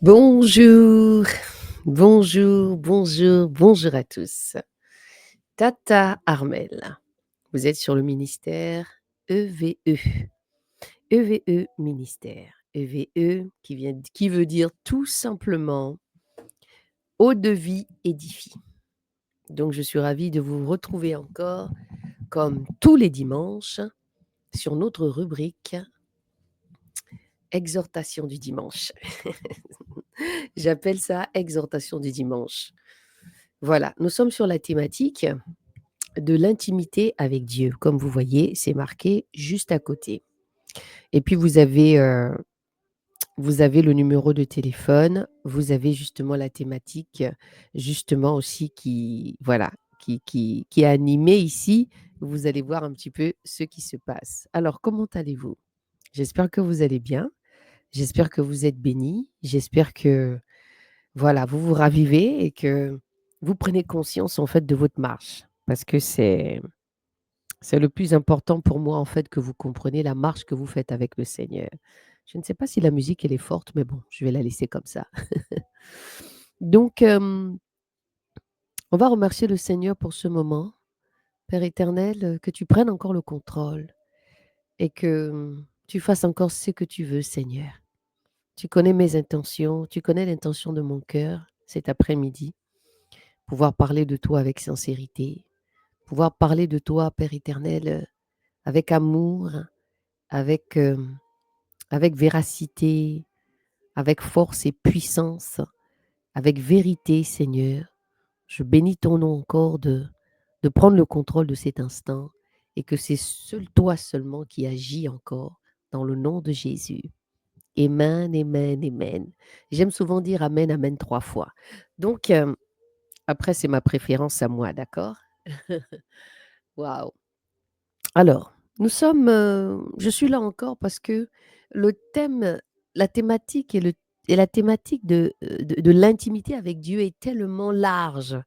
Bonjour, bonjour à tous. Tata Armel, vous êtes sur le ministère EVE. EVE ministère. EVE qui veut dire tout simplement eau de vie édifie. Donc je suis ravie de vous retrouver encore comme tous les dimanches sur notre rubrique exhortation du dimanche. J'appelle ça exhortation du dimanche. Voilà, nous sommes sur la thématique de l'intimité avec Dieu. Comme vous voyez, c'est marqué juste à côté. Et puis vous avez le numéro de téléphone, vous avez justement la thématique, justement aussi voilà, qui est animée ici. Vous allez voir un petit peu ce qui se passe. Alors, comment allez-vous? J'espère que vous allez bien. J'espère que vous êtes bénis. J'espère que, voilà, vous vous ravivez et que vous prenez conscience, en fait, de votre marche. Parce que c'est le plus important pour moi, en fait, que vous compreniez la marche que vous faites avec le Seigneur. Je ne sais pas si la musique, elle est forte, mais bon, je vais la laisser comme ça. Donc, on va remercier le Seigneur pour ce moment. Père éternel, que tu prennes encore le contrôle et que tu fasses encore ce que tu veux, Seigneur. Tu connais mes intentions, tu connais l'intention de mon cœur cet après-midi. Pouvoir parler de toi avec sincérité, pouvoir parler de toi, Père éternel, avec amour, avec, avec véracité, avec force et puissance, avec vérité, Seigneur. Je bénis ton nom encore de prendre le contrôle de cet instant et que c'est seul toi seulement qui agis encore dans le nom de Jésus. Amen, amen, amen. J'aime souvent dire amen, amen 3 fois. Donc, après, c'est ma préférence à moi, d'accord? Waouh! Alors, je suis là encore parce que le thème, la thématique et la thématique de l'intimité avec Dieu est tellement large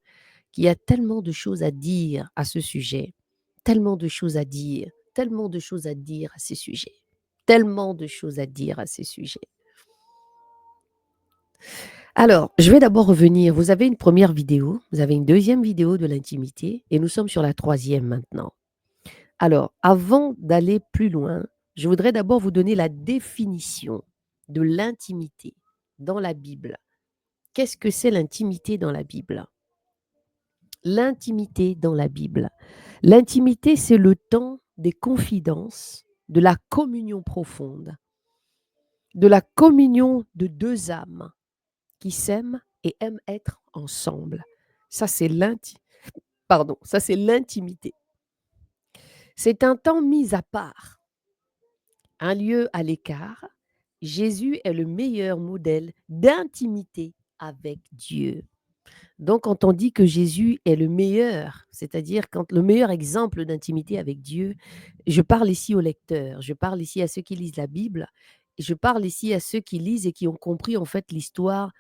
qu'il y a tellement de choses à dire à ce sujet, tellement de choses à dire, tellement de choses à dire à ces sujets, tellement de choses à dire à ces sujets. Alors, je vais d'abord revenir. Vous avez une première vidéo, vous avez une deuxième vidéo de l'intimité et nous sommes sur la troisième maintenant. Alors, avant d'aller plus loin, je voudrais d'abord vous donner la définition de l'intimité dans la Bible. Qu'est-ce que c'est l'intimité dans la Bible? L'intimité dans la Bible. L'intimité, c'est le temps des confidences, de la communion profonde, de la communion de deux âmes qui s'aiment et aiment être ensemble. Ça, c'est ça, c'est l'intimité. C'est un temps mis à part, un lieu à l'écart. Jésus est le meilleur modèle d'intimité avec Dieu. Donc, quand on dit que Jésus est le meilleur, c'est-à-dire quand le meilleur exemple d'intimité avec Dieu, je parle ici aux lecteurs, je parle ici à ceux qui lisent la Bible, et je parle ici à ceux qui lisent et qui ont compris en fait l'histoire,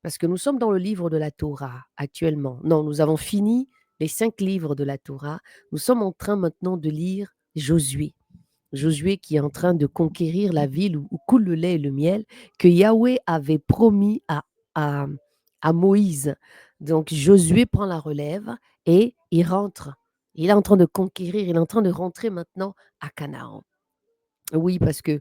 parce que nous sommes dans le livre de la Torah actuellement. Non, nous avons fini les 5 livres de la Torah. Nous sommes en train maintenant de lire Josué. Josué qui est en train de conquérir la ville où coule le lait et le miel, que Yahweh avait promis à, à Moïse. Donc Josué prend la relève et il rentre. Il est en train de conquérir, il est en train de rentrer maintenant à Canaan. Oui, parce que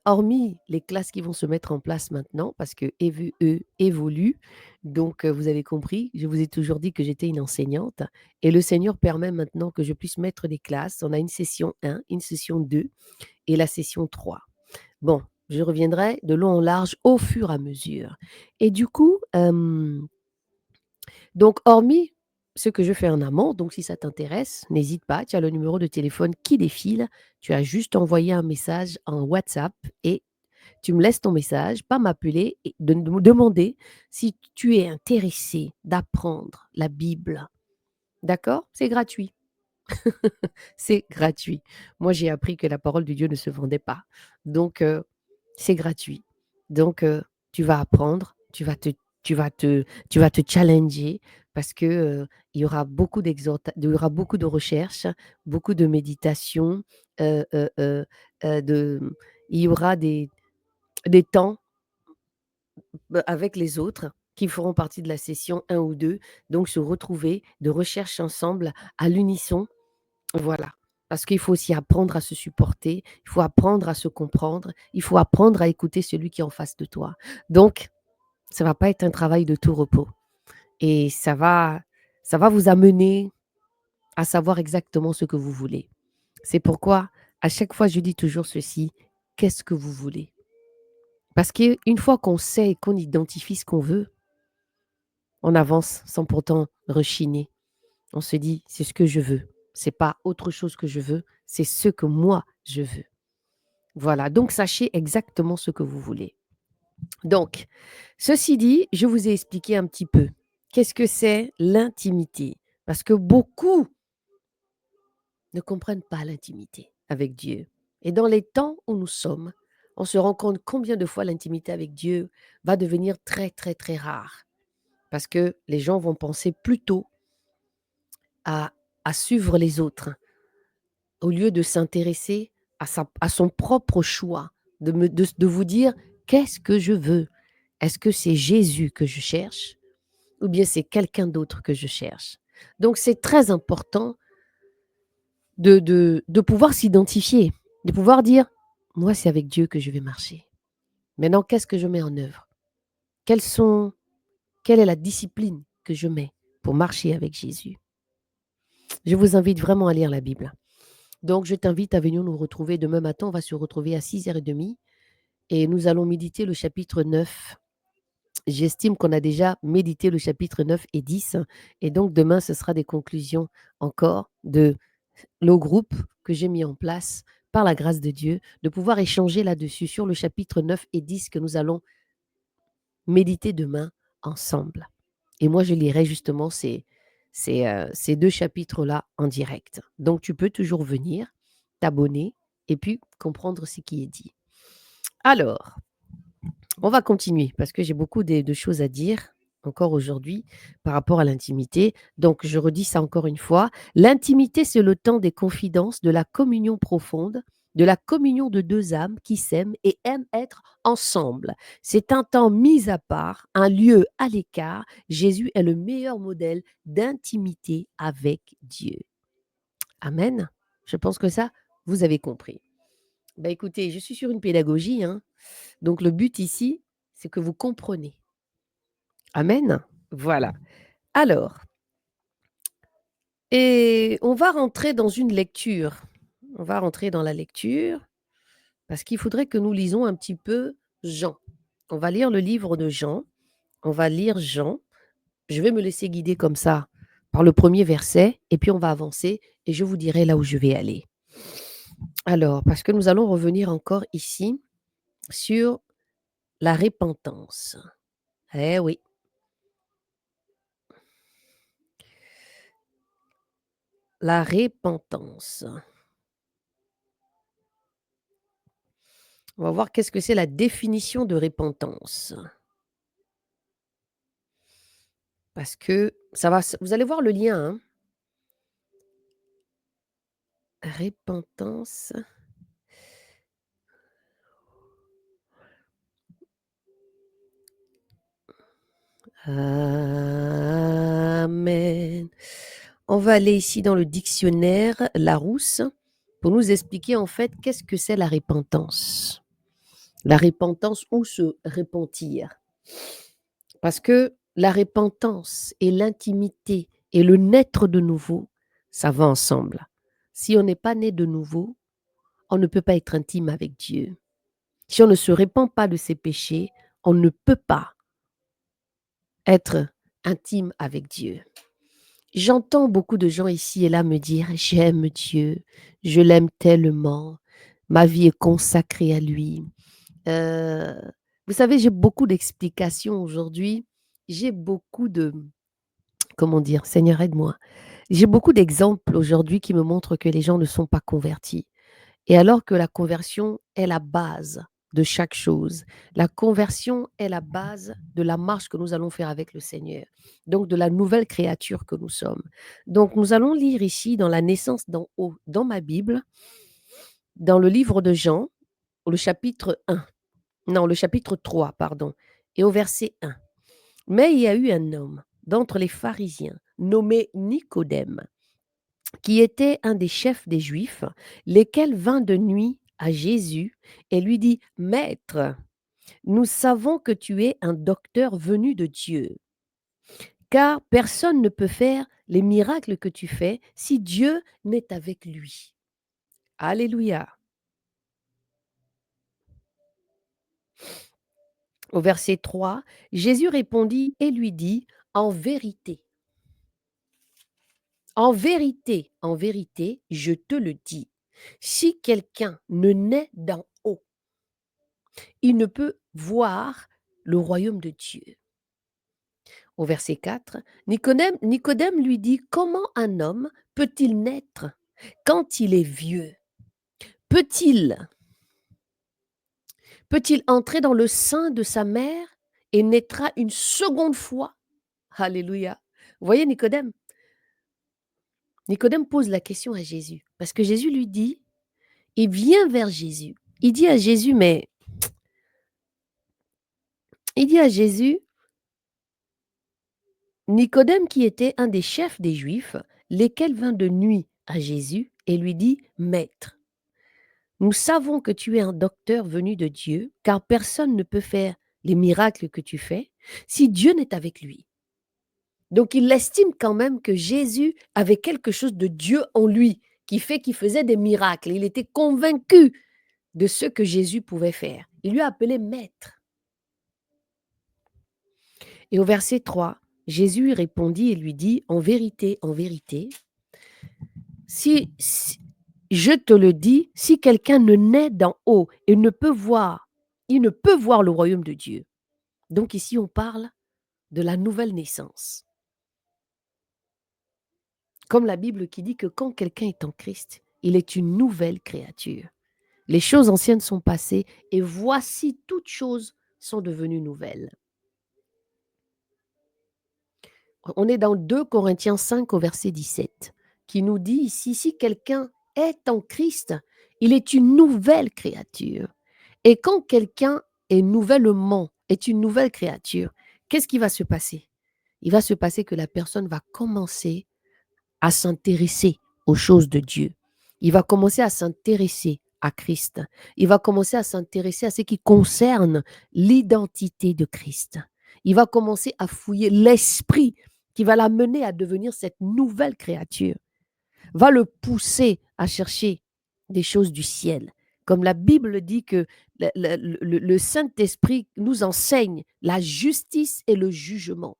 hormis les classes qui vont se mettre en place maintenant, parce que EVE évolue, donc vous avez compris, je vous ai toujours dit que j'étais une enseignante et le Seigneur permet maintenant que je puisse mettre des classes. On a une session 1, une session 2 et la session 3. Bon, je reviendrai de long en large au fur et à mesure. Et du coup, donc hormis ce que je fais en amont, donc si ça t'intéresse, n'hésite pas, tu as le numéro de téléphone qui défile, tu as juste envoyé un message en WhatsApp et tu me laisses ton message, pas m'appeler et de me demander si tu es intéressé d'apprendre la Bible. D'accord? C'est gratuit. C'est gratuit. Moi, j'ai appris que la parole de Dieu ne se vendait pas. Donc, c'est gratuit. Donc, tu vas apprendre, tu vas te, tu vas te challenger parce que il y aura beaucoup il y aura beaucoup de recherches, beaucoup de méditation, euh, euh, euh, de, il y aura des temps avec les autres qui feront partie de la session un ou 2, donc se retrouver, de recherche ensemble à l'unisson. Voilà, parce qu'il faut aussi apprendre à se supporter, il faut apprendre à se comprendre, il faut apprendre à écouter celui qui est en face de toi. Donc ça va pas être un travail de tout repos et ça va vous amener à savoir exactement ce que vous voulez. C'est pourquoi à chaque fois je dis toujours ceci: «Qu'est-ce que vous voulez?» Parce qu'une fois qu'on sait et qu'on identifie ce qu'on veut, on avance sans pourtant rechigner. On se dit: «C'est ce que je veux. C'est pas autre chose que je veux, c'est ce que moi je veux». Voilà, donc sachez exactement ce que vous voulez. Donc, ceci dit, je vous ai expliqué un petit peu qu'est-ce que c'est l'intimité. Parce que beaucoup ne comprennent pas l'intimité avec Dieu. Et dans les temps où nous sommes, on se rend compte combien de fois l'intimité avec Dieu va devenir très, très, très rare. Parce que les gens vont penser plutôt à, à suivre les autres au lieu de s'intéresser à son propre choix, de vous dire qu'est-ce que je veux. Est-ce que c'est Jésus que je cherche ou bien c'est quelqu'un d'autre que je cherche? Donc c'est très important de pouvoir s'identifier, de pouvoir dire, moi c'est avec Dieu que je vais marcher. Maintenant, qu'est-ce que je mets en œuvre? Quelles sont, quelle est la discipline que je mets pour marcher avec Jésus? Je vous invite vraiment à lire la Bible. Donc, je t'invite à venir nous retrouver demain matin. On va se retrouver à 6h30 et nous allons méditer le chapitre 9. J'estime qu'on a déjà médité le chapitre 9 et 10. Et donc, demain, ce sera des conclusions encore de le groupe que j'ai mis en place par la grâce de Dieu, de pouvoir échanger là-dessus sur le chapitre 9 et 10 que nous allons méditer demain ensemble. Et moi, je lirai justement ces 2 chapitres-là en direct. Donc, tu peux toujours venir, t'abonner et puis comprendre ce qui est dit. Alors, on va continuer parce que j'ai beaucoup de choses à dire encore aujourd'hui par rapport à l'intimité. Donc, je redis ça encore une fois. L'intimité, c'est le temps des confidences, de la communion profonde, de la communion de deux âmes qui s'aiment et aiment être ensemble. C'est un temps mis à part, un lieu à l'écart. Jésus est le meilleur modèle d'intimité avec Dieu. Amen. Je pense que ça, vous avez compris. Ben écoutez, je suis sur une pédagogie, hein. Donc le but ici, c'est que vous comprenez. Amen. Voilà. Alors, et on va rentrer dans une lecture. On va rentrer dans la lecture parce qu'il faudrait que nous lisons un petit peu Jean. On va lire le livre de Jean. On va lire Jean. Je vais me laisser guider comme ça par le premier verset et puis on va avancer et je vous dirai là où je vais aller. Alors, parce que nous allons revenir encore ici sur la repentance. Eh oui. La repentance. On va voir qu'est-ce que c'est la définition de repentance. Parce que ça va, vous allez voir le lien, hein. Repentance. Amen. On va aller ici dans le dictionnaire Larousse pour nous expliquer en fait qu'est-ce que c'est la repentance. La repentance ou se repentir. Parce que la repentance et l'intimité et le naître de nouveau, ça va ensemble. Si on n'est pas né de nouveau, on ne peut pas être intime avec Dieu. Si on ne se répand pas de ses péchés, on ne peut pas être intime avec Dieu. J'entends beaucoup de gens ici et là me dire: «J'aime Dieu, je l'aime tellement, ma vie est consacrée à lui». Heu, vous savez, j'ai beaucoup d'explications aujourd'hui. J'ai beaucoup de comment dire? Seigneur aide-moi. J'ai beaucoup d'exemples aujourd'hui qui me montrent que les gens ne sont pas convertis. Et alors que la conversion est la base de chaque chose. La conversion est la base de la marche que nous allons faire avec le Seigneur, donc de la nouvelle créature que nous sommes. Donc nous allons lire ici dans la naissance d'en haut, dans ma Bible, dans le livre de Jean, le chapitre 1, non, le chapitre 3, pardon. Et au verset 1, mais il y a eu un homme d'entre les pharisiens nommé Nicodème, qui était un des chefs des Juifs, lesquels vint de nuit à Jésus et lui dit, Maître, nous savons que tu es un docteur venu de Dieu, car personne ne peut faire les miracles que tu fais si Dieu n'est avec lui. Alléluia. Au verset 3, Jésus répondit et lui dit, en vérité, je te le dis, si quelqu'un ne naît d'en haut, il ne peut voir le royaume de Dieu. Au verset 4, Nicodème lui dit, comment un homme peut-il naître quand il est vieux? Peut-il peut-il entrer dans le sein de sa mère et naîtra une seconde fois? Alléluia. Vous voyez Nicodème? Nicodème pose la question à Jésus parce que Jésus lui dit, il vient vers Jésus. Il dit à Jésus, mais il dit à Jésus, Nicodème qui était un des chefs des Juifs, lesquels vint de nuit à Jésus et lui dit, Maître, nous savons que tu es un docteur venu de Dieu, car personne ne peut faire les miracles que tu fais si Dieu n'est avec lui. Donc il estime quand même que Jésus avait quelque chose de Dieu en lui, qui fait qu'il faisait des miracles. Il était convaincu de ce que Jésus pouvait faire. Il lui a appelé maître. Et au verset 3, Jésus répondit et lui dit, en vérité, si je te le dis, si quelqu'un ne naît d'en haut et ne peut voir, il ne peut voir le royaume de Dieu. Donc ici, on parle de la nouvelle naissance. Comme la Bible qui dit que quand quelqu'un est en Christ, il est une nouvelle créature. Les choses anciennes sont passées et voici toutes choses sont devenues nouvelles. On est dans 2 Corinthiens 5 au verset 17 qui nous dit ici, si quelqu'un est en Christ, il est une nouvelle créature. Et quand quelqu'un est une nouvelle créature, qu'est-ce qui va se passer? Il va se passer que la personne va commencer à s'intéresser aux choses de Dieu. Il va commencer à s'intéresser à Christ. Il va commencer à s'intéresser à ce qui concerne l'identité de Christ. Il va commencer à fouiller l'esprit qui va l'amener à devenir cette nouvelle créature, va le pousser à chercher des choses du ciel. Comme la Bible dit que le Saint-Esprit nous enseigne la justice et le jugement.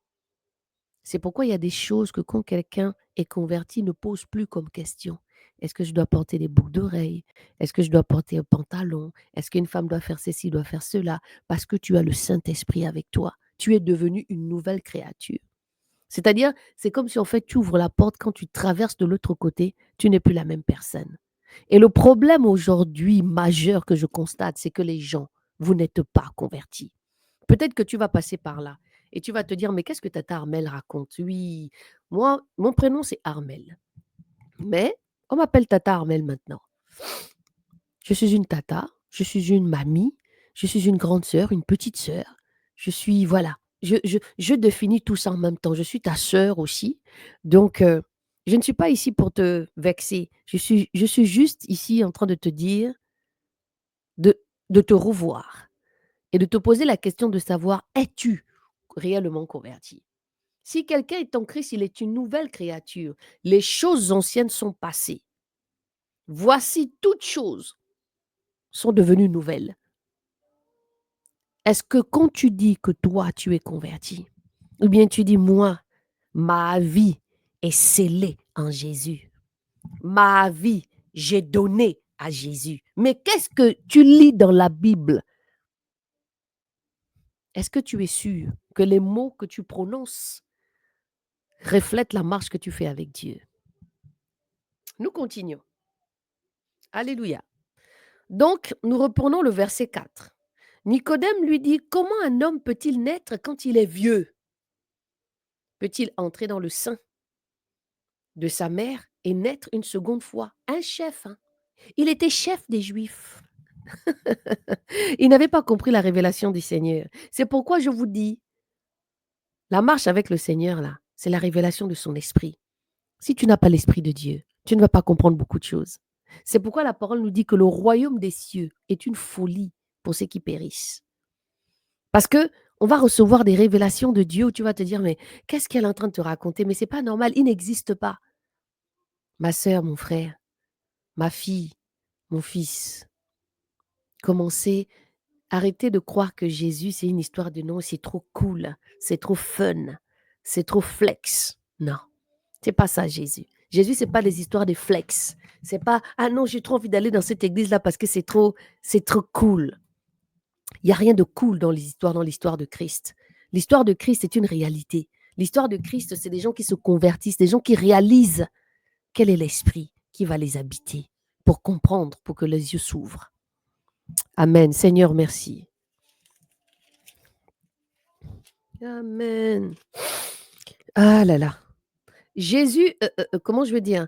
C'est pourquoi il y a des choses que quand quelqu'un est converti, ne pose plus comme question. Est-ce que je dois porter des boucles d'oreilles? Est-ce que je dois porter un pantalon? Est-ce qu'une femme doit faire ceci, doit faire cela? Parce que tu as le Saint-Esprit avec toi. Tu es devenu une nouvelle créature. C'est-à-dire, c'est comme si en fait tu ouvres la porte, quand tu traverses de l'autre côté, tu n'es plus la même personne. Et le problème aujourd'hui majeur que je constate, c'est que les gens, vous n'êtes pas convertis. Peut-être que tu vas passer par là et tu vas te dire, mais qu'est-ce que tata Armel raconte? Oui, moi, mon prénom c'est Armel, mais on m'appelle tata Armel maintenant. Je suis une tata, je suis une mamie, je suis une grande sœur, une petite sœur. Je suis, voilà, je définis tout ça en même temps. Je suis ta sœur aussi. Donc, je ne suis pas ici pour te vexer. Je suis juste ici en train de te dire de, de te revoir et de te poser la question de savoir, es-tu réellement converti? Si quelqu'un est en Christ, il est une nouvelle créature. Les choses anciennes sont passées. Voici toutes choses sont devenues nouvelles. Est-ce que quand tu dis que toi, tu es converti, ou bien tu dis, moi, ma vie est scellée en Jésus. Ma vie, j'ai donné à Jésus. Mais qu'est-ce que tu lis dans la Bible? Est-ce que tu es sûr que les mots que tu prononces reflètent la marche que tu fais avec Dieu? Nous continuons. Alléluia. Donc, nous reprenons le verset 4. Nicodème lui dit, comment un homme peut-il naître quand il est vieux? Peut-il entrer dans le sein de sa mère et naître une seconde fois? Un chef, hein. Il était chef des Juifs. Ils n'avaient pas compris la révélation du Seigneur. C'est pourquoi je vous dis, la marche avec le Seigneur, là, c'est la révélation de son esprit. Si tu n'as pas l'esprit de Dieu, tu ne vas pas comprendre beaucoup de choses. C'est pourquoi la parole nous dit que le royaume des cieux est une folie pour ceux qui périssent. Parce que on va recevoir des révélations de Dieu où tu vas te dire, mais qu'est-ce qu'elle est en train de te raconter? Mais c'est pas normal, il n'existe pas. Ma sœur, mon frère, ma fille, mon fils, commencez, arrêtez de croire que Jésus, c'est une histoire de non, c'est trop cool, c'est trop fun, c'est trop flex. Non, c'est pas ça, Jésus. Jésus, c'est pas des histoires de flex. C'est pas, ah non, j'ai trop envie d'aller dans cette église-là parce que c'est trop cool. Il n'y a rien de cool dans l'histoire de Christ. L'histoire de Christ est une réalité. L'histoire de Christ, c'est des gens qui se convertissent, des gens qui réalisent quel est l'esprit qui va les habiter pour comprendre, pour que les yeux s'ouvrent. Amen. Seigneur, merci. Amen. Ah là là. Jésus, comment je veux dire?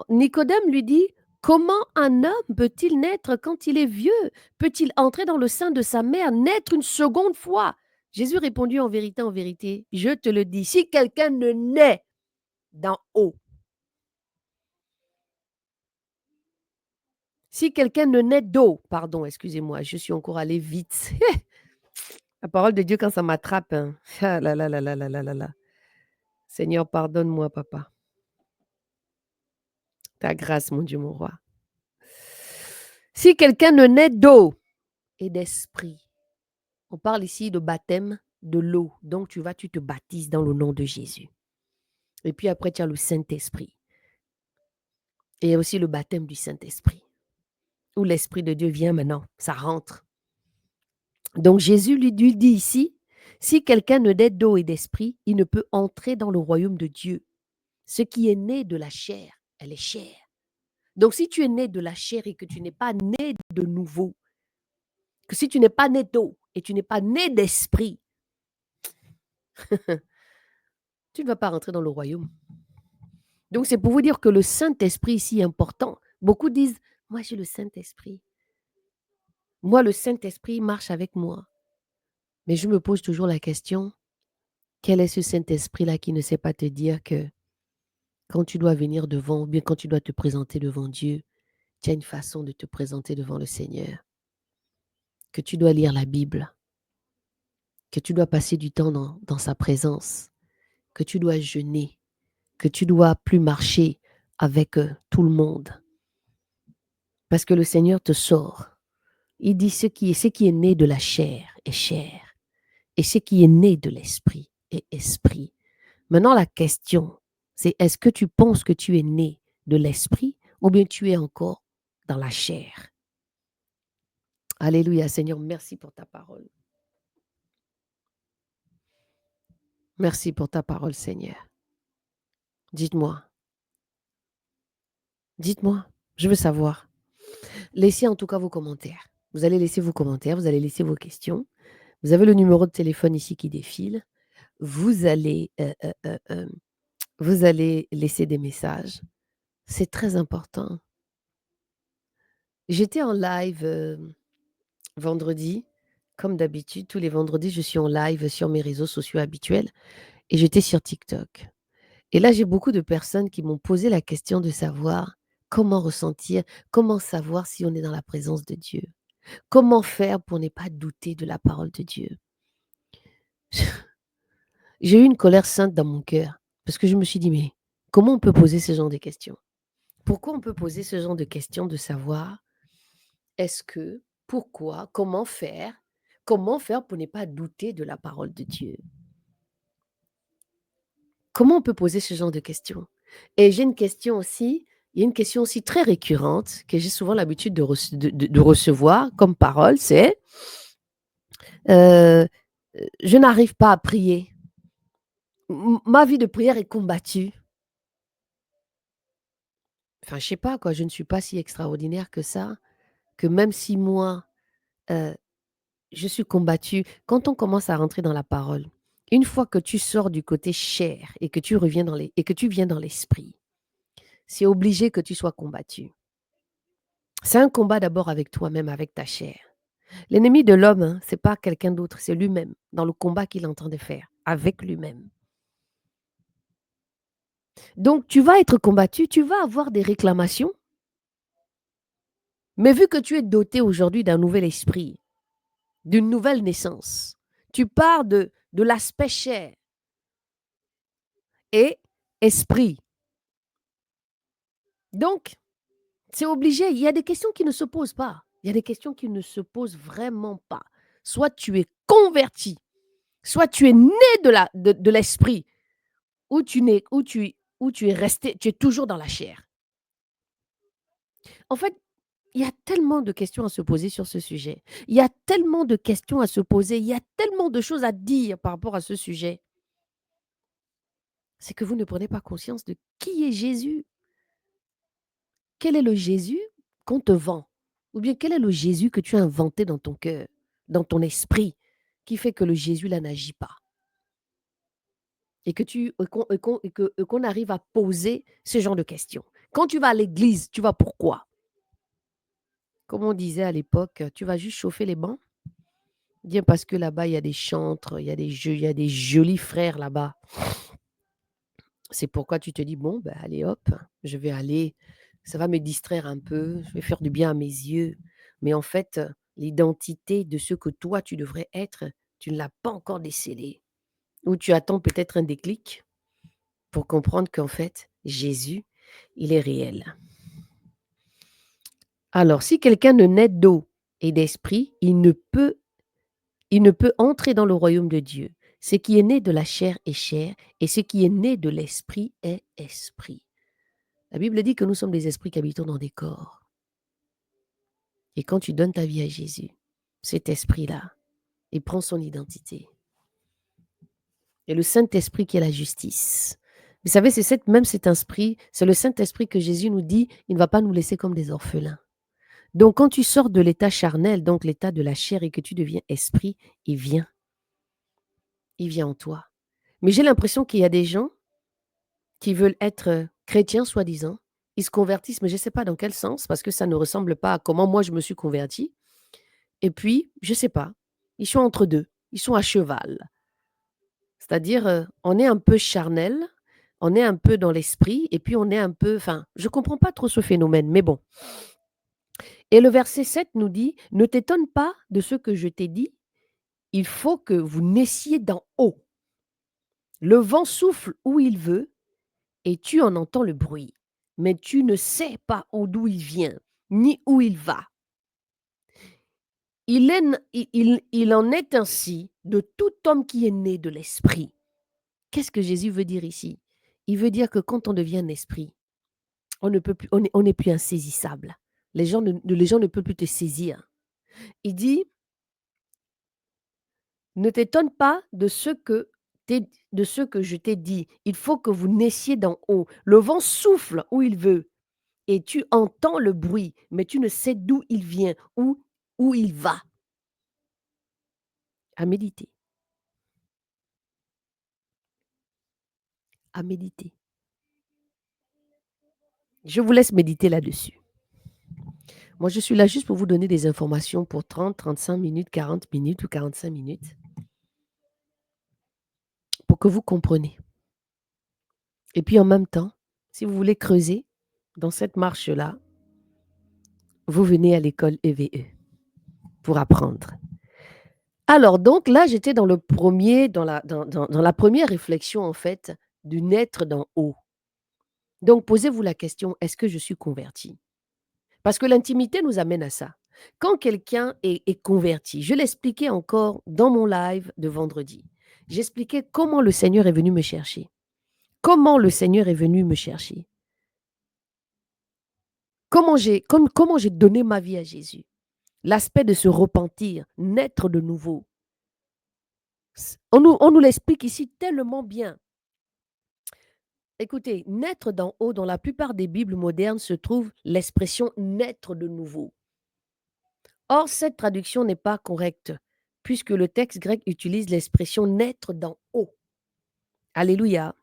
Nicodème lui dit, comment un homme peut-il naître quand il est vieux? Peut-il entrer dans le sein de sa mère, naître une seconde fois? Jésus répondit en vérité, je te le dis, si quelqu'un ne naît d'en haut, si quelqu'un ne naît d'eau, pardon, excusez-moi, je suis encore allé vite. La parole de Dieu, quand ça m'attrape, hein. Ah là là là là là là là là. Seigneur, pardonne-moi, papa. Ta grâce, mon Dieu, mon roi. Si quelqu'un ne naît d'eau et d'esprit, on parle ici de baptême de l'eau. Donc, tu te baptises dans le nom de Jésus. Et puis après, tu as le Saint-Esprit. Et aussi le baptême du Saint-Esprit, où l'Esprit de Dieu vient maintenant, ça rentre. Donc, Jésus lui dit ici, si quelqu'un ne naît d'eau et d'esprit, il ne peut entrer dans le royaume de Dieu. Ce qui est né de la chair, elle est chair. Donc, si tu es né de la chair et que tu n'es pas né de nouveau, que si tu n'es pas né d'eau et tu n'es pas né d'esprit, tu ne vas pas rentrer dans le royaume. Donc, c'est pour vous dire que le Saint-Esprit ici est important. Beaucoup disent, moi j'ai le Saint-Esprit. Moi, le Saint-Esprit marche avec moi. Mais je me pose toujours la question, quel est ce Saint-Esprit-là qui ne sait pas te dire que quand tu dois venir devant, ou bien quand tu dois te présenter devant Dieu, tu as une façon de te présenter devant le Seigneur, que tu dois lire la Bible, que tu dois passer du temps dans sa présence, que tu dois jeûner, que tu dois plus marcher avec tout le monde. Parce que le Seigneur te sort. Il dit ce qui est né de la chair est chair. Et ce qui est né de l'esprit est esprit. Maintenant, la question, c'est est-ce que tu penses que tu es né de l'esprit ou bien tu es encore dans la chair? Alléluia, Seigneur, merci pour ta parole. Merci pour ta parole, Seigneur. Dites-moi. Dites-moi. Je veux savoir. Laissez en tout cas vos commentaires. Vous allez laisser vos commentaires, vous allez laisser vos questions. Vous avez le numéro de téléphone ici qui défile. Vous allez, vous allez laisser des messages. C'est très important. J'étais en live vendredi. Comme d'habitude, tous les vendredis, je suis en live sur mes réseaux sociaux habituels et j'étais sur TikTok. Et là, j'ai beaucoup de personnes qui m'ont posé la question de savoir comment ressentir, comment savoir si on est dans la présence de Dieu. Comment faire pour ne pas douter de la parole de Dieu. J'ai eu une colère sainte dans mon cœur parce que je me suis dit, mais comment on peut poser ce genre de questions? Pourquoi on peut poser ce genre de questions de savoir est-ce que, pourquoi, comment faire pour ne pas douter de la parole de Dieu? Comment on peut poser ce genre de questions? Et j'ai une question aussi, il y a une question aussi très récurrente que j'ai souvent l'habitude de recevoir comme parole, c'est euh, je n'arrive pas à prier. Ma vie de prière est combattue. Enfin, je sais pas quoi, je ne suis pas si extraordinaire que ça, que même si moi, euh, je suis combattue, quand on commence à rentrer dans la parole, une fois que tu sors du côté chair et que tu reviens et que tu viens dans l'esprit, c'est obligé que tu sois combattu. C'est un combat d'abord avec toi-même, avec ta chair. L'ennemi de l'homme, hein, c'est pas quelqu'un d'autre, c'est lui-même, dans le combat qu'il est en train de faire, avec lui-même. Donc, tu vas être combattu, tu vas avoir des réclamations, mais vu que tu es doté aujourd'hui d'un nouvel esprit, d'une nouvelle naissance, tu pars de l'aspect chair et esprit. Donc, c'est obligé. Il y a des questions qui ne se posent pas. Il y a des questions qui ne se posent vraiment pas. Soit tu es converti, soit tu es né de l'esprit, ou tu, n'es, ou tu es resté, tu es toujours dans la chair. En fait, il y a tellement de questions à se poser sur ce sujet. Il y a tellement de questions à se poser. Il y a tellement de choses à dire par rapport à ce sujet. C'est que vous ne prenez pas conscience de qui est Jésus. Quel est le Jésus qu'on te vend? Ou bien quel est le Jésus que tu as inventé dans ton cœur, dans ton esprit, qui fait que le Jésus là n'agit pas? Et que qu'on arrive à poser ce genre de questions. Quand tu vas à l'église, tu vas pourquoi? Comme on disait à l'époque, tu vas juste chauffer les bancs? Bien parce que là-bas, il y a des chantres, il y a des jeux, il y a des jolis frères là-bas. C'est pourquoi tu te dis, bon, ben, allez hop, je vais aller, ça va me distraire un peu, je vais faire du bien à mes yeux. Mais en fait, l'identité de ce que toi, tu devrais être, tu ne l'as pas encore décelée. Ou tu attends peut-être un déclic pour comprendre qu'en fait, Jésus, il est réel. Alors, si quelqu'un ne naît d'eau et d'esprit, il ne peut entrer dans le royaume de Dieu. Ce qui est né de la chair est chair, et ce qui est né de l'esprit est esprit. La Bible dit que nous sommes des esprits qui habitons dans des corps. Et quand tu donnes ta vie à Jésus, cet esprit-là, il prend son identité. Et le Saint-Esprit qui est la justice. Vous savez, c'est même cet esprit, c'est le Saint-Esprit que Jésus nous dit, il ne va pas nous laisser comme des orphelins. Donc, quand tu sors de l'état charnel, donc l'état de la chair, et que tu deviens esprit, il vient. Il vient en toi. Mais j'ai l'impression qu'il y a des gens qui veulent être chrétiens, soi-disant. Ils se convertissent, mais je ne sais pas dans quel sens, parce que ça ne ressemble pas à comment moi je me suis convertie. Et puis, je ne sais pas, ils sont entre deux, ils sont à cheval. C'est-à-dire, on est un peu charnel, on est un peu dans l'esprit, et puis on est un peu, enfin, je ne comprends pas trop ce phénomène, mais bon. Et le verset 7 nous dit, ne t'étonne pas de ce que je t'ai dit, il faut que vous naissiez d'en haut. Le vent souffle où il veut, et tu en entends le bruit, mais tu ne sais pas d'où il vient, ni où il va. Il en est ainsi de tout homme qui est né de l'esprit. Qu'est-ce que Jésus veut dire ici? Il veut dire que quand on devient un esprit, on ne peut plus, on n'est plus insaisissable. Les gens ne peuvent plus te saisir. Il dit, ne t'étonne pas de ce que je t'ai dit. Il faut que vous naissiez d'en haut. Le vent souffle où il veut et tu entends le bruit, mais tu ne sais d'où il vient, où il va. À méditer, à méditer. Je vous laisse méditer là-dessus. Moi, je suis là juste pour vous donner des informations pour 30, 35 minutes, 40 minutes ou 45 minutes, pour que vous compreniez. Et puis en même temps, si vous voulez creuser dans cette marche-là, vous venez à l'école EVE pour apprendre. Alors donc là, j'étais dans dans la première réflexion en fait du naître d'en haut. Donc posez-vous la question, est-ce que je suis converti? Parce que l'intimité nous amène à ça. Quand quelqu'un est converti, je l'expliquais encore dans mon live de vendredi. J'expliquais comment le Seigneur est venu me chercher. Comment le Seigneur est venu me chercher. Comment j'ai donné ma vie à Jésus. L'aspect de se repentir, naître de nouveau. On nous l'explique ici tellement bien. Écoutez, naître d'en haut, dans la plupart des Bibles modernes se trouve l'expression naître de nouveau. Or, cette traduction n'est pas correcte, puisque le texte grec utilise l'expression naître d'en haut. Alléluia.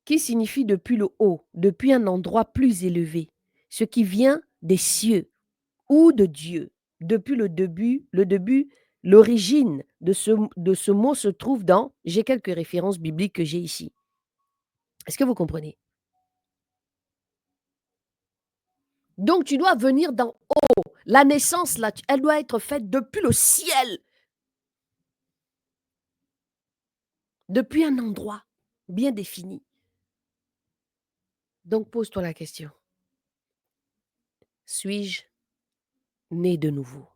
Qui signifie depuis le haut, depuis un endroit plus élevé. ce qui vient des cieux ou de Dieu. Depuis le début, l'origine de ce mot se trouve dans, j'ai quelques références bibliques que j'ai ici. Est-ce que vous comprenez? Donc tu dois venir d'en haut. La naissance, là, elle doit être faite depuis le ciel, depuis un endroit bien défini. Donc pose-toi la question, suis-je né de nouveau?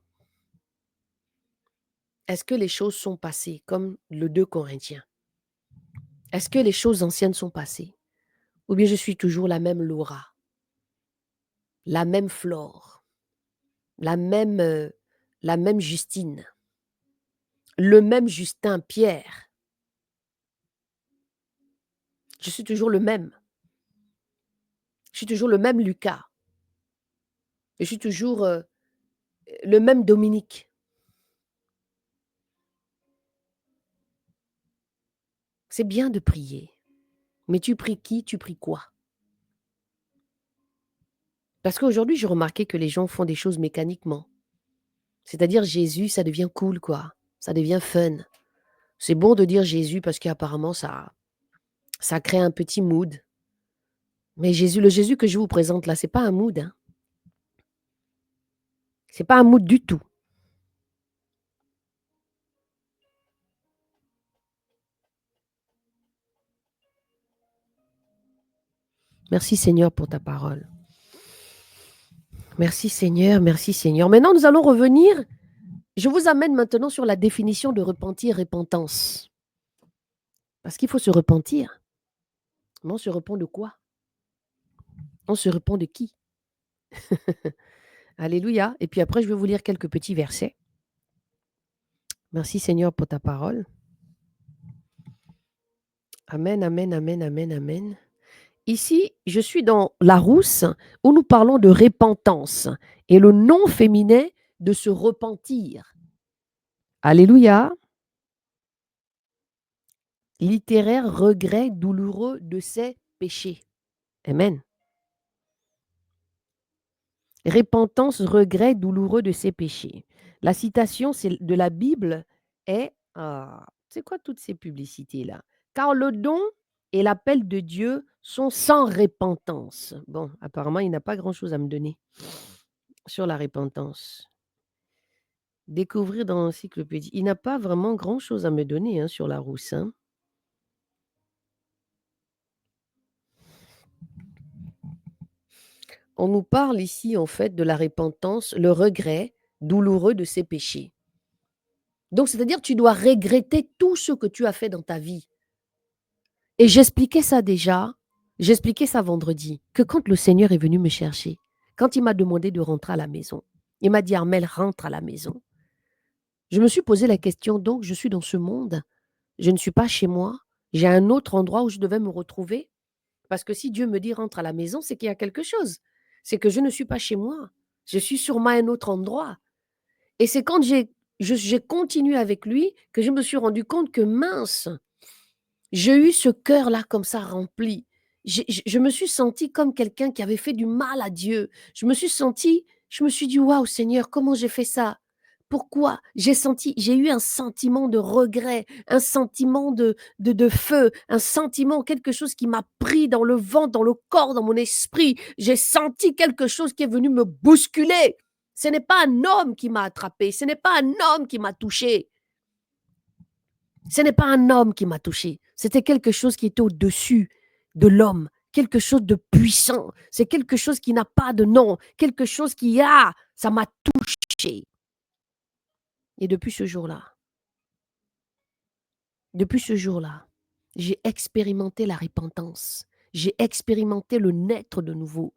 Est-ce que les choses sont passées comme le 2 Corinthiens? Est-ce que les choses anciennes sont passées? Ou bien je suis toujours la même Laura, la même Flore, la même Justine, le même Justin Pierre? Je suis toujours le même. Je suis toujours le même Lucas. Je suis toujours le même Dominique. C'est bien de prier, mais tu pries qui? Tu pries quoi? Parce qu'aujourd'hui, j'ai remarqué que les gens font des choses mécaniquement. C'est-à-dire Jésus, ça devient cool, quoi. Ça devient fun. C'est bon de dire Jésus parce qu'apparemment, ça crée un petit mood. Mais Jésus, le Jésus que je vous présente là, c'est pas un mood, hein. C'est pas un mood du tout. Merci Seigneur pour ta parole. Merci Seigneur, merci Seigneur. Maintenant, nous allons revenir. Je vous amène maintenant sur la définition de repentir, repentance. Parce qu'il faut se repentir. Mais on se repent de quoi? On se repent de qui? Alléluia. Et puis après, je vais vous lire quelques petits versets. Merci Seigneur pour ta parole. Amen, amen, amen, amen, amen. Ici, je suis dans Larousse où nous parlons de repentance et le nom féminin de se repentir. Alléluia. Littéraire regret douloureux de ses péchés. Amen. Repentance, regret douloureux de ses péchés. La citation de la Bible est, c'est quoi toutes ces publicités-là? Car le don et l'appel de Dieu sont sans repentance. Bon, apparemment, il n'a pas grand-chose à me donner sur la repentance. Découvrir dans l'encyclopédie. Il n'a pas vraiment grand-chose à me donner hein, sur la rousse. Hein. On nous parle ici, en fait, de la repentance, le regret douloureux de ses péchés. Donc, c'est-à-dire tu dois regretter tout ce que tu as fait dans ta vie. Et j'expliquais ça déjà, j'expliquais ça vendredi, que quand le Seigneur est venu me chercher, quand il m'a demandé de rentrer à la maison, il m'a dit, Armelle, rentre à la maison. Je me suis posé la question, donc je suis dans ce monde, je ne suis pas chez moi, j'ai un autre endroit où je devais me retrouver. Parce que si Dieu me dit rentre à la maison, c'est qu'il y a quelque chose. C'est que je ne suis pas chez moi. Je suis sûrement à un autre endroit. Et c'est quand j'ai continué avec lui que je me suis rendu compte que mince, j'ai eu ce cœur-là comme ça rempli. Je me suis sentie comme quelqu'un qui avait fait du mal à Dieu. Je me suis dit, waouh Seigneur, comment j'ai fait ça? Pourquoi? J'ai eu un sentiment de regret, un sentiment de feu, un sentiment, quelque chose qui m'a pris dans le ventre, dans le corps, dans mon esprit. J'ai senti quelque chose qui est venu me bousculer. Ce n'est pas un homme qui m'a attrapé, ce n'est pas un homme qui m'a touché. Ce n'est pas un homme qui m'a touché, c'était quelque chose qui était au-dessus de l'homme, quelque chose de puissant. C'est quelque chose qui n'a pas de nom, quelque chose ça m'a touché. Et depuis ce jour-là, j'ai expérimenté la repentance. J'ai expérimenté le naître de nouveau.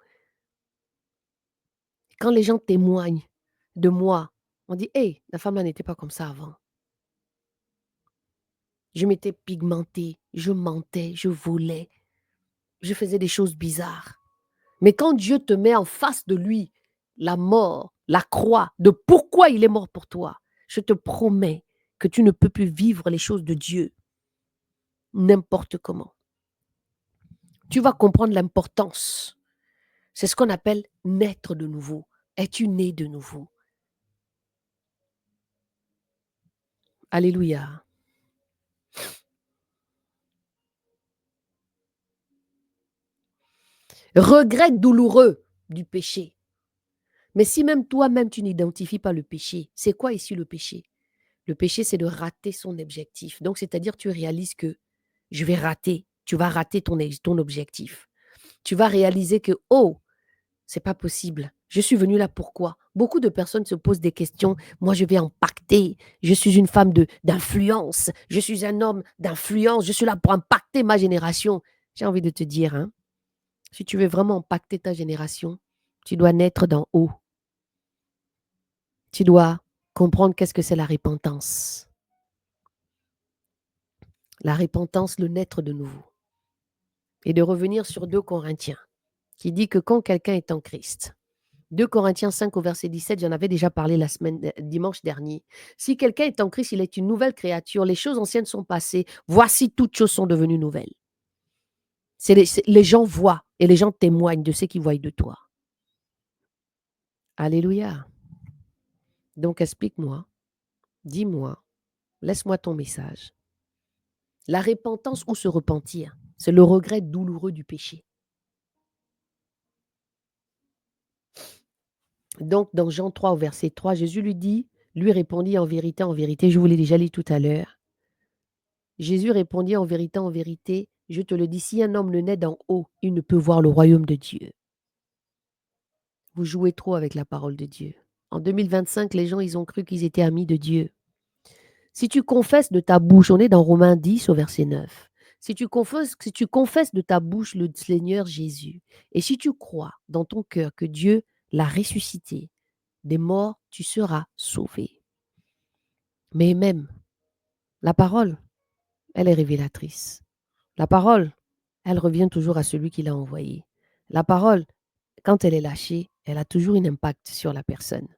Quand les gens témoignent de moi, on dit, hey, la femme là n'était pas comme ça avant. Je m'étais pigmentée, je mentais, je volais, je faisais des choses bizarres. Mais quand Dieu te met en face de lui, la mort, la croix, de pourquoi il est mort pour toi, je te promets que tu ne peux plus vivre les choses de Dieu n'importe comment. Tu vas comprendre l'importance. C'est ce qu'on appelle naître de nouveau. Es-tu né de nouveau? Alléluia. Regret douloureux du péché. Mais si même toi-même, tu n'identifies pas le péché, c'est quoi ici le péché? Le péché, c'est de rater son objectif. Donc, c'est-à-dire, tu réalises que je vais rater, tu vas rater ton objectif. Tu vas réaliser que, oh, c'est pas possible. Je suis venue là pourquoi? Beaucoup de personnes se posent des questions. Moi, je vais impacter. Je suis une femme d'influence. Je suis un homme d'influence. Je suis là pour impacter ma génération. J'ai envie de te dire, hein, si tu veux vraiment impacter ta génération, tu dois naître d'en haut. Tu dois comprendre qu'est-ce que c'est la repentance. La repentance, le naître de nouveau. Et de revenir sur 2 Corinthiens, qui dit que quand quelqu'un est en Christ, 2 Corinthiens 5 au verset 17, j'en avais déjà parlé dimanche dernier. Si quelqu'un est en Christ, il est une nouvelle créature. Les choses anciennes sont passées. Voici, toutes choses sont devenues nouvelles. Les gens voient et les gens témoignent de ce qu'ils voient de toi. Alléluia. Donc, explique-moi, dis-moi, laisse-moi ton message. La repentance ou se repentir, c'est le regret douloureux du péché. Donc, dans Jean 3 au verset 3, Jésus lui répondit en vérité, je vous l'ai déjà lu tout à l'heure. Jésus répondit en vérité, je te le dis, si un homme ne naît d'en haut, il ne peut voir le royaume de Dieu. Vous jouez trop avec la parole de Dieu. En 2025, les gens, ils ont cru qu'ils étaient amis de Dieu. Si tu confesses de ta bouche, on est dans Romains 10 au verset 9. Si tu confesses de ta bouche le Seigneur Jésus, et si tu crois dans ton cœur que Dieu l'a ressuscité des morts, tu seras sauvé. Mais même, la parole, elle est révélatrice. La parole, elle revient toujours à celui qui l'a envoyée. La parole, quand elle est lâchée, elle a toujours un impact sur la personne.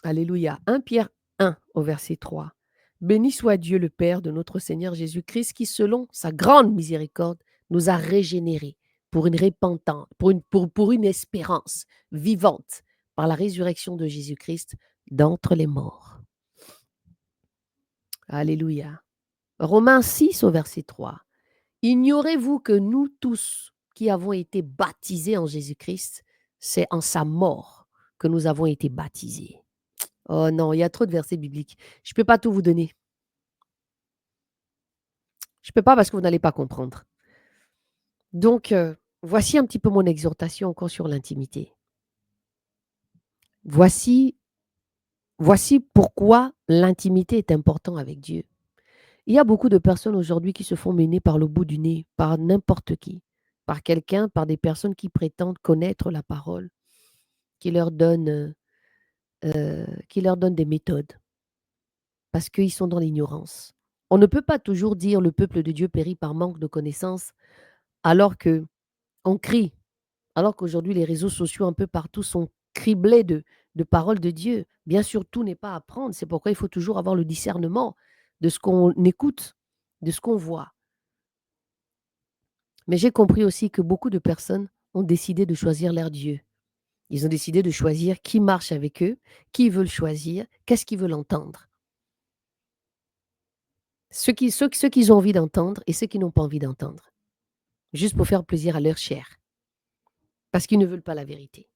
Alléluia. 1 Pierre 1 au verset 3. Béni soit Dieu le Père de notre Seigneur Jésus-Christ qui, selon sa grande miséricorde, nous a régénérés pour une repentance, pour une espérance vivante par la résurrection de Jésus-Christ d'entre les morts. Alléluia. Romains 6 au verset 3. Ignorez-vous que nous tous qui avons été baptisés en Jésus-Christ, c'est en sa mort que nous avons été baptisés. Oh non, il y a trop de versets bibliques. Je ne peux pas tout vous donner. Je ne peux pas parce que vous n'allez pas comprendre. Donc, voici un petit peu mon exhortation encore sur l'intimité. Voici pourquoi l'intimité est importante avec Dieu. Il y a beaucoup de personnes aujourd'hui qui se font mener par le bout du nez, par n'importe qui, par des personnes qui prétendent connaître la parole, qui leur donnent des méthodes, parce qu'ils sont dans l'ignorance. On ne peut pas toujours dire le peuple de Dieu périt par manque de connaissances, alors que on crie, alors qu'aujourd'hui les réseaux sociaux un peu partout sont criblés de paroles de Dieu. Bien sûr, tout n'est pas à prendre. C'est pourquoi il faut toujours avoir le discernement de ce qu'on écoute, de ce qu'on voit. Mais j'ai compris aussi que beaucoup de personnes ont décidé de choisir leur Dieu. Ils ont décidé de choisir qui marche avec eux, qui ils veulent choisir, qu'est-ce qu'ils veulent entendre. Ceux qu'ils ont envie d'entendre et ceux qui n'ont pas envie d'entendre. Juste pour faire plaisir à leur chair. Parce qu'ils ne veulent pas la vérité.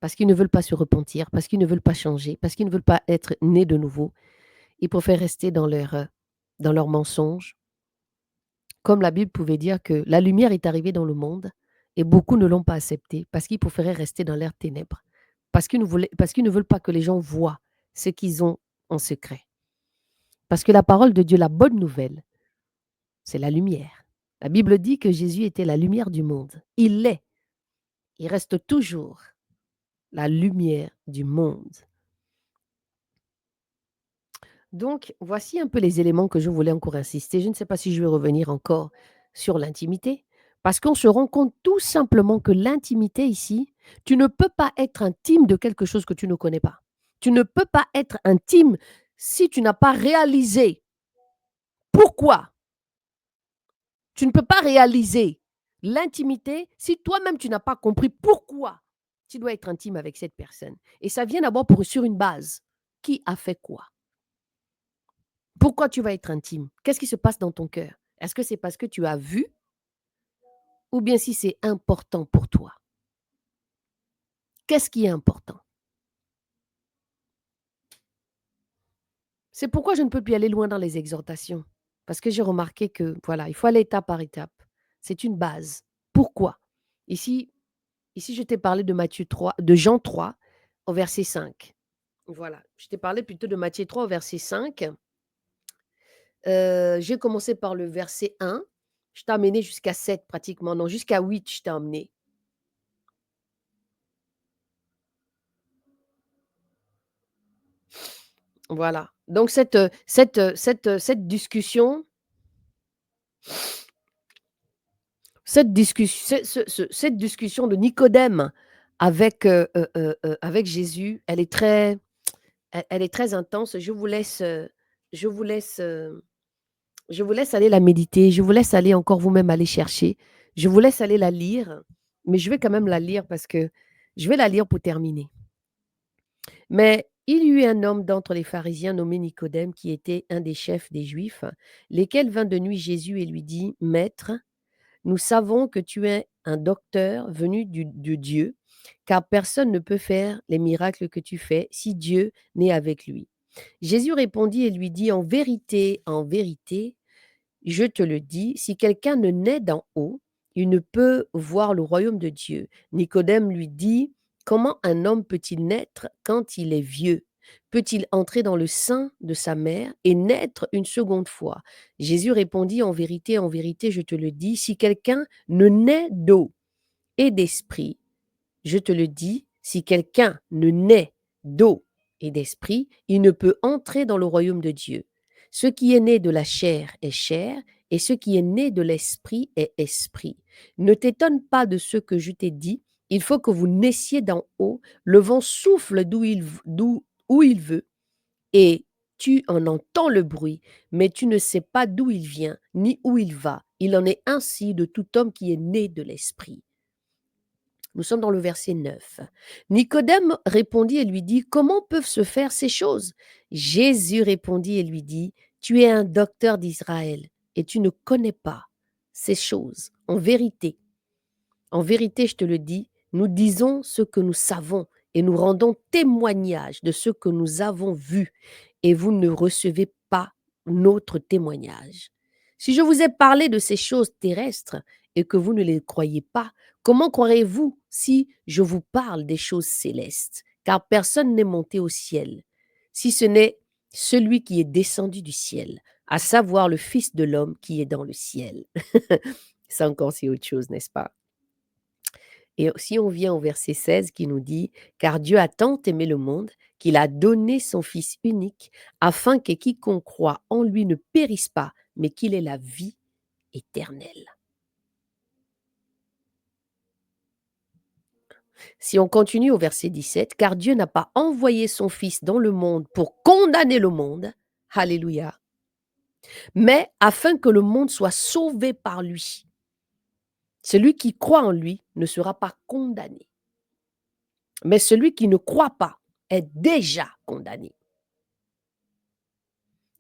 Parce qu'ils ne veulent pas se repentir. Parce qu'ils ne veulent pas changer. Parce qu'ils ne veulent pas être nés de nouveau. Ils préfèrent rester dans leur mensonge. Comme la Bible pouvait dire que la lumière est arrivée dans le monde et beaucoup ne l'ont pas acceptée parce qu'ils préféraient rester dans leurs ténèbres. Parce qu'ils ne veulent pas que les gens voient ce qu'ils ont en secret. Parce que la parole de Dieu, la bonne nouvelle, c'est la lumière. La Bible dit que Jésus était la lumière du monde. Il l'est. Il reste toujours la lumière du monde. Donc, voici un peu les éléments que je voulais encore insister. Je ne sais pas si je vais revenir encore sur l'intimité, parce qu'on se rend compte tout simplement que l'intimité ici, tu ne peux pas être intime de quelque chose que tu ne connais pas. Tu ne peux pas être intime si tu n'as pas réalisé pourquoi. Tu ne peux pas réaliser L'intimité, si toi-même tu n'as pas compris pourquoi tu dois être intime avec cette personne. Et ça vient d'abord sur une base. Qui a fait quoi? Pourquoi tu vas être intime? Qu'est-ce qui se passe dans ton cœur? Est-ce que c'est parce que tu as vu ou bien si c'est important pour toi? Qu'est-ce qui est important? C'est pourquoi je ne peux plus aller loin dans les exhortations. Parce que j'ai remarqué que, voilà, il faut aller étape par étape. C'est une base. Pourquoi? Ici, ici je t'ai parlé de Matthieu 3, de Jean 3, au verset 5. Voilà, je t'ai parlé plutôt de Matthieu 3 au verset 5. J'ai commencé par le verset 1. Je t'ai amené jusqu'à 7 pratiquement, non, jusqu'à 8 je t'ai emmené. Voilà. Donc cette discussion, cette discussion de Nicodème avec Jésus, elle est très intense. Je vous laisse, je vous laisse aller la méditer, je vous laisse aller encore vous-même aller chercher, je vous laisse aller la lire, mais je vais quand même la lire parce que je vais la lire pour terminer. Mais il y eut un homme d'entre les pharisiens nommé Nicodème qui était un des chefs des Juifs, lesquels vint de nuit Jésus et lui dit: Maître, nous savons que tu es un docteur venu de Dieu, car personne ne peut faire les miracles que tu fais si Dieu n'est avec lui. Jésus répondit et lui dit: en vérité, je te le dis, si quelqu'un ne naît d'en haut, il ne peut voir le royaume de Dieu. Nicodème lui dit: Comment un homme peut-il naître quand il est vieux? Peut-il entrer dans le sein de sa mère et naître une seconde fois? Jésus répondit: en vérité, je te le dis, si quelqu'un ne naît d'eau et d'esprit, je te le dis, si quelqu'un ne naît d'eau et d'esprit, il ne peut entrer dans le royaume de Dieu. Ce qui est né de la chair est chair, et ce qui est né de l'esprit est esprit. Ne t'étonne pas de ce que je t'ai dit, il faut que vous naissiez d'en haut, le vent souffle où il veut, et tu en entends le bruit, mais tu ne sais pas d'où il vient, ni où il va. Il en est ainsi de tout homme qui est né de l'esprit. Nous sommes dans le verset 9. Nicodème répondit et lui dit: Comment peuvent se faire ces choses? Jésus répondit et lui dit: Tu es un docteur d'Israël et tu ne connais pas ces choses. En vérité, je te le dis, nous disons ce que nous savons et nous rendons témoignage de ce que nous avons vu, et vous ne recevez pas notre témoignage. Si je vous ai parlé de ces choses terrestres et que vous ne les croyez pas, comment croirez-vous si je vous parle des choses célestes? Car personne n'est monté au ciel, si ce n'est celui qui est descendu du ciel, à savoir le Fils de l'homme qui est dans le ciel. Ça encore, c'est autre chose, n'est-ce pas? Et si on vient au verset 16 qui nous dit: Car Dieu a tant aimé le monde qu'il a donné son Fils unique, afin que quiconque croit en lui ne périsse pas, mais qu'il ait la vie éternelle. Si on continue au verset 17, car Dieu n'a pas envoyé son Fils dans le monde pour condamner le monde, alléluia, mais afin que le monde soit sauvé par lui. Celui qui croit en lui ne sera pas condamné, mais celui qui ne croit pas est déjà condamné.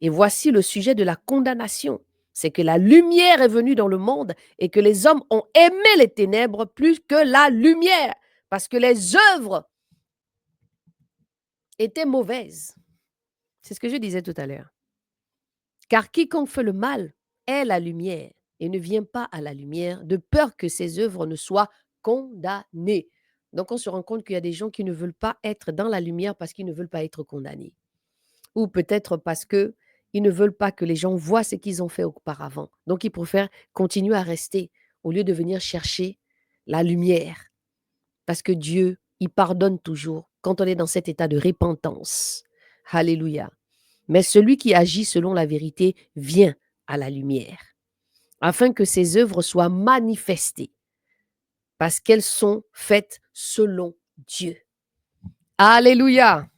Et voici le sujet de la condamnation. C'est que la lumière est venue dans le monde et que les hommes ont aimé les ténèbres plus que la lumière, parce que les œuvres étaient mauvaises. C'est ce que je disais tout à l'heure. Car quiconque fait le mal est la lumière et ne vient pas à la lumière de peur que ses œuvres ne soient condamnées. Donc on se rend compte qu'il y a des gens qui ne veulent pas être dans la lumière parce qu'ils ne veulent pas être condamnés. Ou peut-être parce que ils ne veulent pas que les gens voient ce qu'ils ont fait auparavant. Donc, ils préfèrent continuer à rester au lieu de venir chercher la lumière. Parce que Dieu, il pardonne toujours quand on est dans cet état de repentance. Alléluia. Mais celui qui agit selon la vérité vient à la lumière, afin que ses œuvres soient manifestées, parce qu'elles sont faites selon Dieu. Alléluia.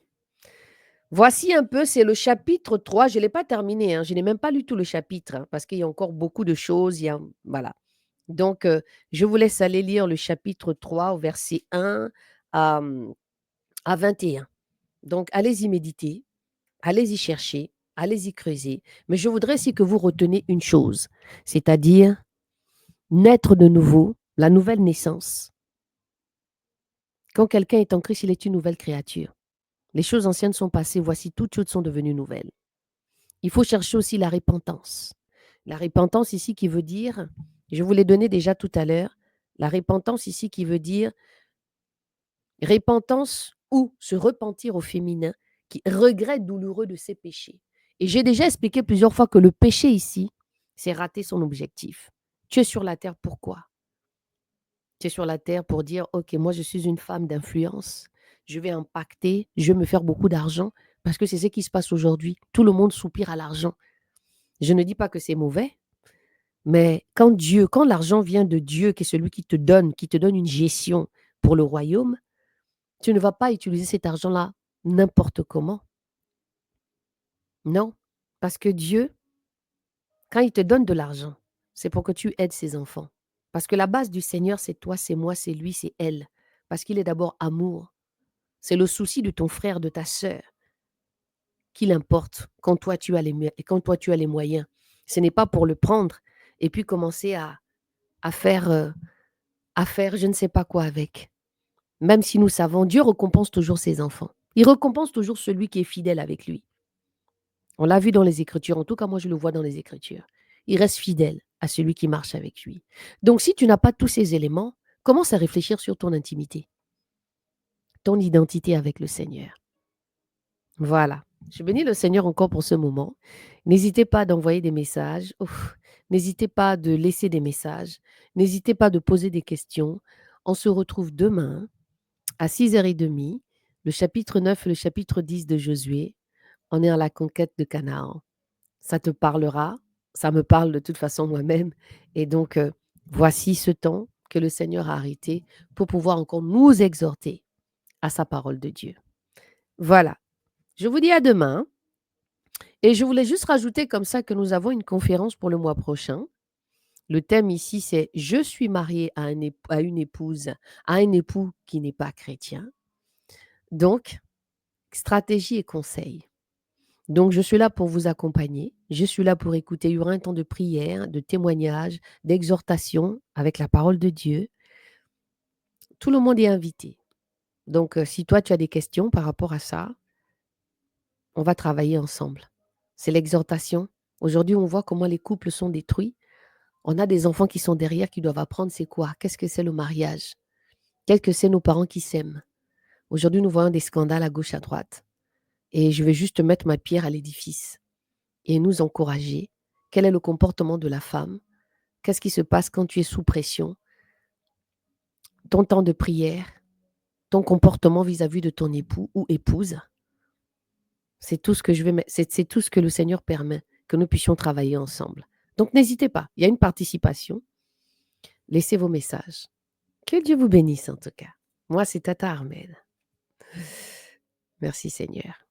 Voici un peu, c'est le chapitre 3. Je ne l'ai pas terminé, hein, je n'ai même pas lu tout le chapitre, hein, parce qu'il y a encore beaucoup de choses, voilà. Donc, je vous laisse aller lire le chapitre 3 au verset 1 à, à 21. Donc, allez-y méditer, allez-y chercher, allez-y creuser. Mais je voudrais aussi que vous reteniez une chose, c'est-à-dire naître de nouveau, la nouvelle naissance. Quand quelqu'un est en Christ, il est une nouvelle créature. Les choses anciennes sont passées, voici toutes choses sont devenues nouvelles. Il faut chercher aussi la repentance. La repentance ici qui veut dire, je vous l'ai donné déjà tout à l'heure, la repentance ici qui veut dire repentance ou se repentir au féminin, qui regrette douloureux de ses péchés. Et j'ai déjà expliqué plusieurs fois que le péché ici, c'est rater son objectif. Tu es sur la terre pourquoi? Tu es sur la terre pour dire, OK, moi je suis une femme d'influence, je vais impacter, je vais me faire beaucoup d'argent, parce que c'est ce qui se passe aujourd'hui. Tout le monde soupire à l'argent. Je ne dis pas que c'est mauvais, mais quand l'argent vient de Dieu, qui est celui qui te donne une gestion pour le royaume, tu ne vas pas utiliser cet argent-là n'importe comment. Non, parce que Dieu, quand il te donne de l'argent, c'est pour que tu aides ses enfants. Parce que la base du Seigneur, c'est toi, c'est moi, c'est lui, c'est elle. Parce qu'il est d'abord amour. C'est le souci de ton frère, de ta sœur, qu'il importe quand toi tu as les moyens. Ce n'est pas pour le prendre et puis commencer à faire, à faire je ne sais pas quoi avec. Même si nous savons, Dieu récompense toujours ses enfants. Il récompense toujours celui qui est fidèle avec lui. On l'a vu dans les Écritures, en tout cas moi je le vois dans les Écritures. Il reste fidèle à celui qui marche avec lui. Donc si tu n'as pas tous ces éléments, commence à réfléchir sur ton intimité, ton identité avec le Seigneur. Voilà. Je bénis le Seigneur encore pour ce moment. N'hésitez pas d'envoyer des messages. Ouf. N'hésitez pas de laisser des messages. N'hésitez pas de poser des questions. On se retrouve demain à 6h30, le chapitre 9 et le chapitre 10 de Josué. On est à la conquête de Canaan. Ça te parlera. Ça me parle de toute façon moi-même. Et donc, voici ce temps que le Seigneur a arrêté pour pouvoir encore nous exhorter à sa parole de Dieu. Voilà. Je vous dis à demain. Et je voulais juste rajouter comme ça que nous avons une conférence pour le mois prochain. Le thème ici, c'est Je suis mariée à une épouse, à un époux qui n'est pas chrétien. Donc, stratégie et conseils. Donc, je suis là pour vous accompagner. Je suis là pour écouter. Il y aura un temps de prière, de témoignage, d'exhortation avec la parole de Dieu. Tout le monde est invité. Donc, si toi, tu as des questions par rapport à ça, on va travailler ensemble. C'est l'exhortation. Aujourd'hui, on voit comment les couples sont détruits. On a des enfants qui sont derrière qui doivent apprendre c'est quoi, qu'est-ce que c'est le mariage, qu'est-ce que c'est nos parents qui s'aiment. Aujourd'hui, nous voyons des scandales à gauche, à droite. Et je vais juste mettre ma pierre à l'édifice et nous encourager. Quel est le comportement de la femme? Qu'est-ce qui se passe quand tu es sous pression? Ton temps de prière, ton comportement vis-à-vis de ton époux ou épouse. C'est tout ce que c'est tout ce que le Seigneur permet, que nous puissions travailler ensemble. Donc n'hésitez pas, il y a une participation. Laissez vos messages. Que Dieu vous bénisse en tout cas. Moi, c'est Tata Armel. Merci Seigneur.